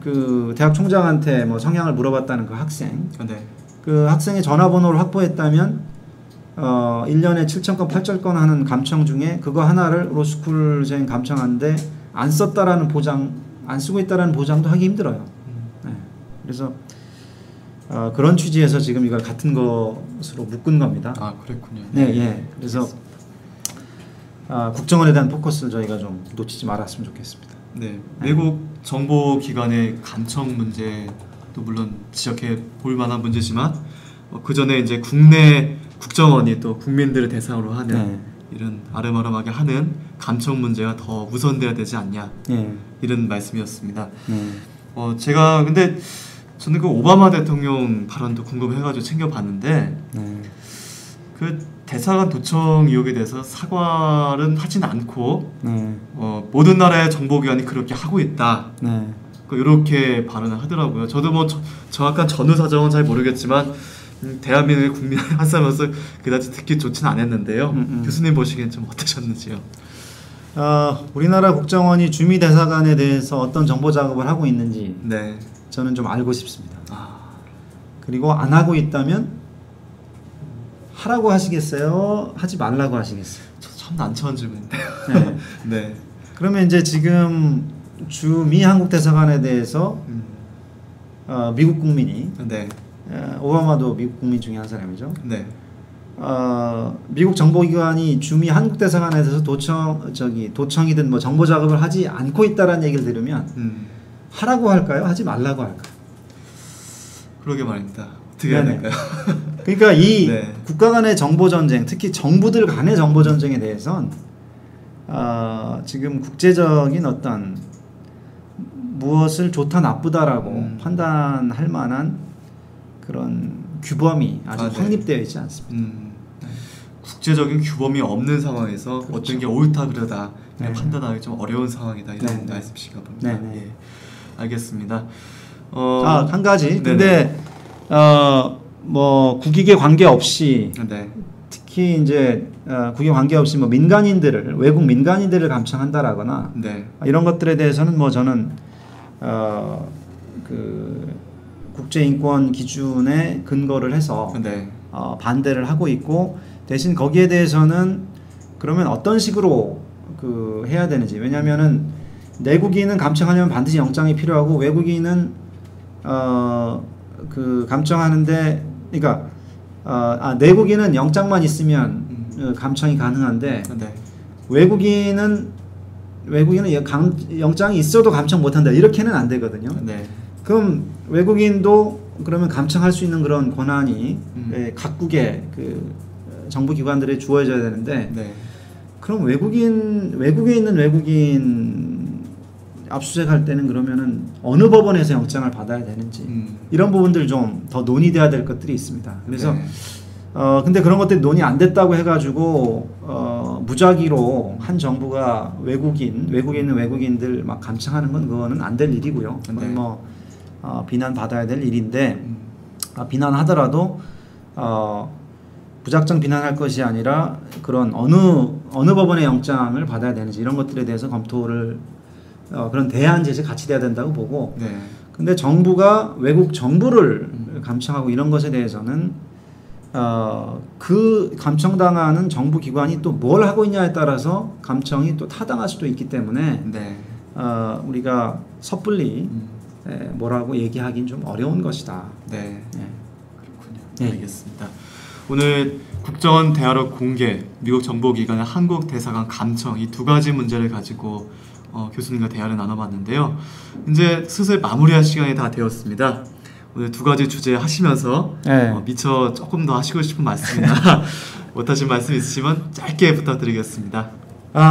그 대학 총장한테 뭐 성향을 물어봤다는 그 학생, 네. 그 학생의 전화번호를 확보했다면 1년에 7,000건, 8,000건 하는 감청 중에 그거 하나를 로스쿨생 감청하는데 안 썼다라는 보장, 안 쓰고 있다라는 보장도 하기 힘들어요. 네. 그래서 그런 취지에서 지금 이걸 같은 것으로 묶은 겁니다. 아, 그랬군요. 네, 예. 그래서 국정원에 대한 포커스를 저희가 좀 놓치지 말았으면 좋겠습니다. 네. 외국 정보기관의 감청 문제도 물론 지적해 볼 만한 문제지만 그 전에 이제 국내 국정원이 또 국민들을 대상으로 하는 네. 이런 아름아름하게 하는 감청 문제가 더 우선돼야 되지 않냐 네. 이런 말씀이었습니다. 네. 제가 근데 저는 그 오바마 대통령 발언도 궁금해가지고 챙겨봤는데 네. 그 대사관 도청 의혹에 대해서 사과는 하진 않고 네. 모든 나라의 정보기관이 그렇게 하고 있다. 네. 이렇게 발언을 하더라고요. 저도 뭐 정확한 전후 사정은 잘 모르겠지만 대한민국의 국민 한 사람으로서 그다지 듣기 좋지는 않았는데요. 교수님 보시기엔 좀 어떠셨는지요? 우리나라 국정원이 주미 대사관에 대해서 어떤 정보 작업을 하고 있는지 네. 저는 좀 알고 싶습니다. 그리고 안 하고 있다면 하라고 하시겠어요? 하지 말라고 하시겠어요? 참 난처한 질문인데요. 네. 네. 그러면 이제 지금 주미 한국 대사관에 대해서 미국 국민이 네. 오바마도 미국 국민 중에 한 사람이죠. 네. 미국 정보기관이 주미 한국 대사관에 대해서 도청이든 뭐 정보 작업을 하지 않고 있다라는 얘기를 들으면 하라고 할까요? 하지 말라고 할까요? 그러게 말입니다. 어떻게 해야 될까요? 그러니까 이 네. 국가 간의 정보 전쟁, 특히 정부들 간의 정보 전쟁에 대해선 지금 국제적인 어떤 무엇을 좋다 나쁘다라고 판단할 만한 그런 규범이 아직 네. 확립되어 있지 않습니다. 국제적인 규범이 없는 상황에서 그렇죠. 어떤 게 옳다 그르다 네. 판단하기 좀 어려운 상황이다 이런 네. 말씀이신가 봅니다. 네. 네. 예. 알겠습니다. 한 가지. 네네. 근데 뭐 국익에 관계없이 네. 특히 이제 국에 관계없이 뭐 민간인들을 외국 민간인들을 감청한다라거나 네. 이런 것들에 대해서는 뭐 저는 그 국제인권 기준에 근거를 해서 네. 반대를 하고 있고 대신 거기에 대해서는 그러면 어떤 식으로 그 해야 되는지 왜냐하면은 내국인은 감청하려면 반드시 영장이 필요하고 외국인은 그 감청하는데 그러니까 내국인은 영장만 있으면 감청이 가능한데 네. 외국인은 영장이 있어도 감청 못한다 이렇게는 안 되거든요. 네. 그럼 외국인도 그러면 감청할 수 있는 그런 권한이 각국의 그 정부 기관들에 주어져야 되는데 네. 그럼 외국에 있는 외국인 압수수색할 때는 그러면은 어느 법원에서 영장을 받아야 되는지 이런 부분들 좀 더 논의돼야 될 것들이 있습니다. 그래서 네. 근데 그런 것들이 논의 안 됐다고 해가지고 무작위로 한 정부가 외국에 있는 외국인들 막 감청하는 건 그거는 안 될 일이고요. 네. 뭐 비난 받아야 될 일인데 비난하더라도 무작정 비난할 것이 아니라 그런 어느 법원의 영장을 받아야 되는지 이런 것들에 대해서 검토를 그런 대안 제시 같이 돼야 된다고 보고. 네. 근데 정부가 외국 정부를 감청하고 이런 것에 대해서는 그 감청당하는 정부 기관이 또 뭘 하고 있냐에 따라서 감청이 또 타당할 수도 있기 때문에 네. 우리가 섣불리 뭐라고 얘기하기는 좀 어려운 것이다. 네. 네. 그렇군요. 네. 알겠습니다. 오늘 국정원 대화록 공개, 미국 정보기관의 한국 대사관 감청 이 두 가지 문제를 가지고 교수님과 대화를 나눠봤는데요. 이제 슬슬 마무리할 시간이 다 되었습니다. 오늘 두 가지 주제 하시면서 네. 미처 조금 더 하시고 싶은 말씀이나 못하신 말씀 있으시면 짧게 부탁드리겠습니다.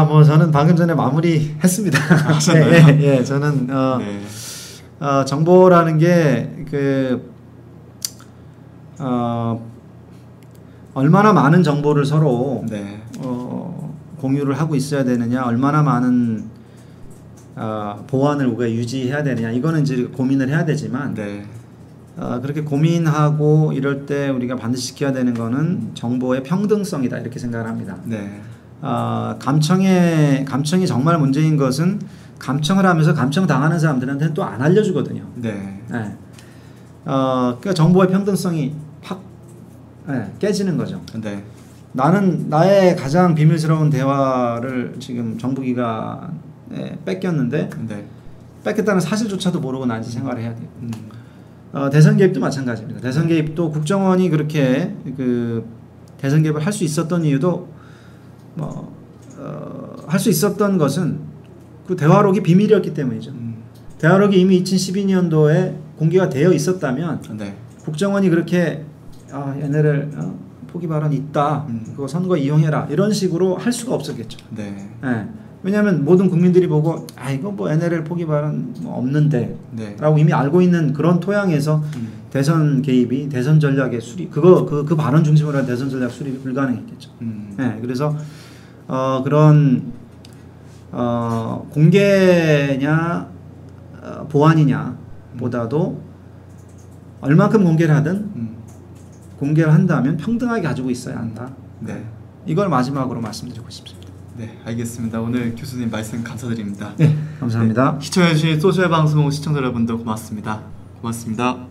뭐 저는 방금 전에 마무리했습니다. 하셨나요? 예, 저는 네. 정보라는 게 얼마나 많은 정보를 서로 네. 공유를 하고 있어야 되느냐, 얼마나 많은 보안을 우리가 유지해야 되느냐, 이거는 이제 고민을 해야 되지만 네. 그렇게 고민하고 이럴 때 우리가 반드시 지켜야 되는 거는 정보의 평등성이다 이렇게 생각을 합니다. 네. 감청이 정말 문제인 것은 감청을 하면서 감청 당하는 사람들한테는 또 안 알려주거든요. 네. 네. 그러니까 정보의 평등성이 확 깨지는 거죠. 네. 나는 나의 가장 비밀스러운 대화를 지금 정부기관에 뺏겼는데 네. 뺏겼다는 사실조차도 모르고 난 생활을 해야 돼요. 대선 개입도 마찬가지입니다. 대선 개입도 국정원이 그렇게 그 대선 개입을 할 수 있었던 이유도 할 수 있었던 것은 그 대화록이 비밀이었기 때문이죠. 대화록이 이미 2012년도에 공개가 되어 있었다면 네. 국정원이 그렇게 얘네를 포기 발언 있다, 그거 선거 이용해라 이런 식으로 할 수가 없었겠죠. 네. 네. 왜냐하면 모든 국민들이 보고 이거 뭐 NLL 포기 발언 없는데 네. 라고 이미 알고 있는 그런 토양에서 대선 개입이 대선 전략의 수립 그 발언 중심으로 한 대선 전략 수립이 불가능했겠죠. 네. 그래서 그런 공개냐 보안이냐 보다도 얼만큼 공개를 하든 공개를 한다면 평등하게 가지고 있어야 한다. 네. 이걸 마지막으로 말씀드리고 싶습니다. 네, 알겠습니다. 오늘 교수님 말씀 감사드립니다. 네, 감사합니다. 시청해주신 소셜방송 시청자 여러분들 고맙습니다. 고맙습니다.